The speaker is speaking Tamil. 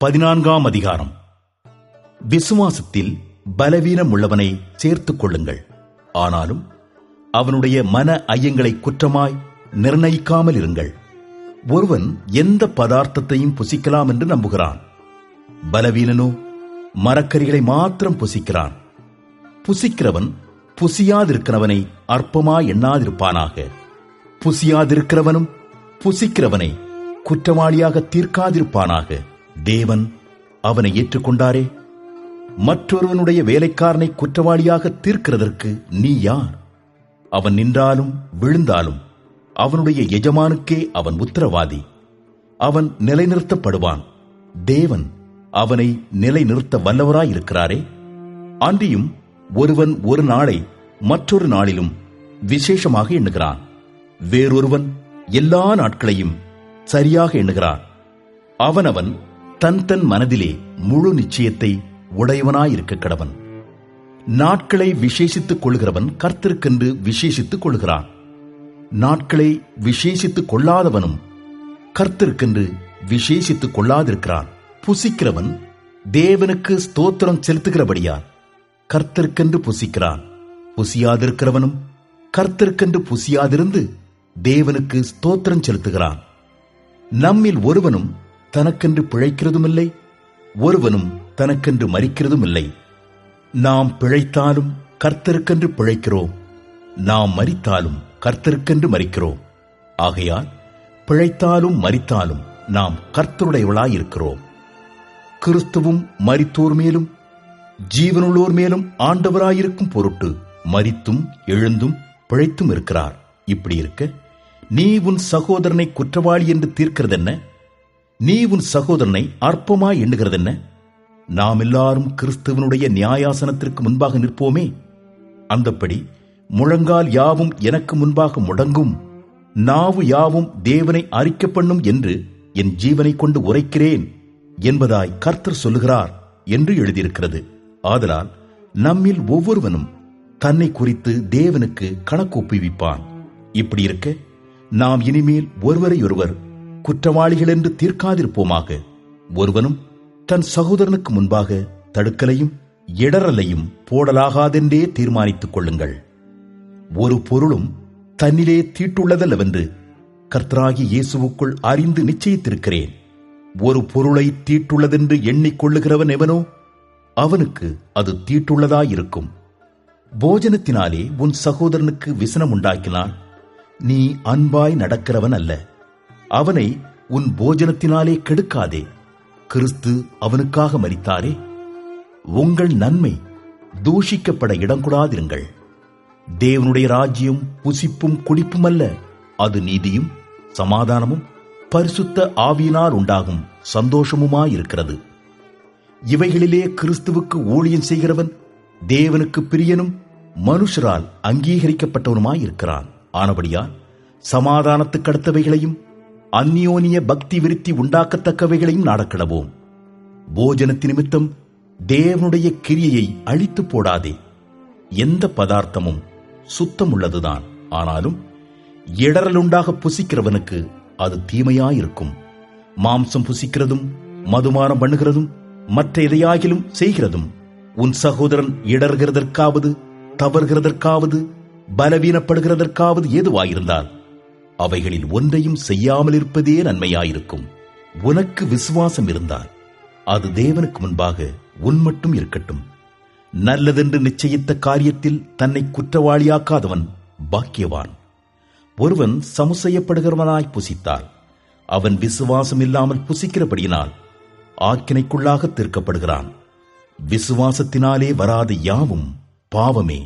14ஆம் அதிகாரம். விசுவாசத்தில் பலவீனம் உள்ளவனை சேர்த்துக் கொள்ளுங்கள். ஆனாலும் அவனுடைய மன ஐயங்களை குற்றமாய் நிர்ணயிக்காமல் இருங்கள். ஒருவன் எந்த பதார்த்தத்தையும் புசிக்கலாம் என்று நம்புகிறான். பலவீனனோ மரக்கறிகளை மாத்திரம் புசிக்கிறான். புசிக்கிறவன் புசியாதிருக்கிறவனை அற்பமாய் எண்ணாதிருப்பானாக. புசியாதிருக்கிறவனும் புசிக்கிறவனை குற்றவாளியாக தீர்க்காதிருப்பானாக. தேவன் அவனை ஏற்றுக்கொண்டாரே. மற்றொருவனுடைய வேலைக்காரனை குற்றவாளியாக தீர்க்கிறதற்கு நீ யார்? அவன் நின்றாலும் விழுந்தாலும் அவனுடைய எஜமானுக்கே அவன் உத்தரவாதி. அவன் நிலைநிறுத்தப்படுவான். தேவன் அவனை நிலைநிறுத்த வல்லவராயிருக்கிறாரே. அன்றியும் ஒருவன் ஒரு நாளை மற்றொரு நாளிலும் விசேஷமாக எண்ணுகிறான். வேறொருவன் எல்லா நாட்களையும் சரியாக எண்ணுகிறான். அவனவன் தன் தன் மனதிலே முழு நிச்சயத்தை உடையவனாயிருக்க கடவன். நாட்களை விசேஷித்துக் கொள்கிறவன் கர்த்தருக்கென்று விசேஷித்துக் கொள்கிறான். நாட்களை விசேஷித்துக் கொள்ளாதவனும் கர்த்தருக்கென்று விசேஷித்துக் கொள்ளாதிருக்கிறான். புசிக்கிறவன் தேவனுக்கு ஸ்தோத்திரம் செலுத்துகிறபடியால் கர்த்தருக்கென்று புசிக்கிறான். புசியாதிருக்கிறவனும் கர்த்தருக்கென்று புசியாதிருந்து தேவனுக்கு ஸ்தோத்திரம் செலுத்துகிறான். நம்மில் ஒருவனும் தனக்கென்று பிழைக்கிறதும் இல்லை, ஒருவனும் தனக்கென்று மரிக்கிறதும் இல்லை. நாம் பிழைத்தாலும் கர்த்தருக்கென்று பிழைக்கிறோம், நாம் மரித்தாலும் கர்த்தருக்கென்று மரிக்கிறோம். ஆகையால் பிழைத்தாலும் மரித்தாலும் நாம் கர்த்தருடையவளாயிருக்கிறோம். கிறிஸ்துவும் மரித்தோர் மேலும் ஜீவனுள்ளோர் மேலும் ஆண்டவராயிருக்கும் பொருட்டு மரித்தும் எழுந்தும் பிழைத்தும் இருக்கிறார். இப்படி இருக்க நீ உன் சகோதரனை குற்றவாளி என்று தீர்க்கிறதென்ன? நீ உன் சகோதரனை அற்பமாய் எண்ணுகிறதென்ன? நாம் எல்லாரும் கிறிஸ்துவனுடைய நியாயாசனத்திற்கு முன்பாக நிற்போமே. அந்தப்படி முழங்கால் யாவும் எனக்கு முன்பாக முடங்கும், நாவு யாவும் தேவனை அறிக்கை பண்ணும் என்று என் ஜீவனை கொண்டு உரைக்கிறேன் என்பதாய் கர்த்தர் சொல்லுகிறார் என்று எழுதியிருக்கிறது. ஆதலால் நம்மில் ஒவ்வொருவனும் தன்னை குறித்து தேவனுக்கு கணக்கு ஒப்புவிப்பான். இப்படி இருக்க நாம் இனிமேல் ஒருவரையொருவர் குற்றவாளிகள் என்று தீர்க்காதிருப்போமாக. ஒருவனும் தன் சகோதரனுக்கு முன்பாக தடுக்கலையும் இடரலையும் போடலாகாதென்றே தீர்மானித்துக் கொள்ளுங்கள். ஒரு பொருளும் தன்னிலே தீட்டுள்ளதல்லவென்று கர்த்தராகிய இயேசுவுக்குள் அறிந்து நிச்சயித்திருக்கிறேன். ஒரு பொருளை தீட்டுள்ளதென்று எண்ணிக்கொள்ளுகிறவன் எவனோ அவனுக்கு அது தீட்டுள்ளதாயிருக்கும். போஜனத்தினாலே உன் சகோதரனுக்கு விசனம் உண்டாக்கினால் நீ அன்பாய் நடக்கிறவன் அல்ல. அவனை உன் போஜனத்தினாலே கெடுக்காதே. கிறிஸ்து அவனுக்காக மரித்தாரே. உங்கள் நன்மை தூஷிக்கப்பட இடங்கூடாதிருங்கள். தேவனுடைய ராஜ்யம் புசிப்பும் குடிப்பும் அல்ல, அது நீதியும் சமாதானமும் பரிசுத்த ஆவியினால் உண்டாகும் சந்தோஷமுமாயிருக்கிறது. இவைகளிலே கிறிஸ்துவுக்கு ஊழியம் செய்கிறவன் தேவனுக்கு பிரியனும் மனுஷரால் அங்கீகரிக்கப்பட்டவனுமாயிருக்கிறான். ஆனபடியால் சமாதானத்துக்கு அடுத்தவைகளையும் அந்யோனிய பக்தி விருத்தி உண்டாக்கத்தக்கவைகளையும் நாடக்கிடவோம். போஜனத்து நிமித்தம் தேவனுடைய கிரியையை அழித்து போடாதே. எந்த பதார்த்தமும் சுத்தம் உள்ளதுதான், ஆனாலும் இடரலுண்டாக புசிக்கிறவனுக்கு அது தீமையாயிருக்கும். மாம்சம் புசிக்கிறதும் மதுமானம் பண்ணுகிறதும் மற்ற எதையாகிலும் செய்கிறதும் உன் சகோதரன் இடர்கிறதற்காவது தவறுகிறதற்காவது பலவீனப்படுகிறதற்காவது ஏதுவாயிருந்தால் அவைகளில் ஒன்றையும் செய்யாமல் இருப்பதே நன்மையாயிருக்கும். உனக்கு விசுவாசம் இருந்தால் அது தேவனுக்கு முன்பாக உன் மட்டும் இருக்கட்டும். நல்லதென்று நிச்சயித்த காரியத்தில் தன்னை குற்றவாளியாக்காதவன் பாக்கியவான். ஒருவன் சமுசெய்யப்படுகிறவனாய் புசித்தால் அவன் விசுவாசம் இல்லாமல் புசிக்கிறபடியினால் ஆக்கினைக்குள்ளாக தீர்க்கப்படுகிறான். விசுவாசத்தினாலே வராத யாவும் பாவமே.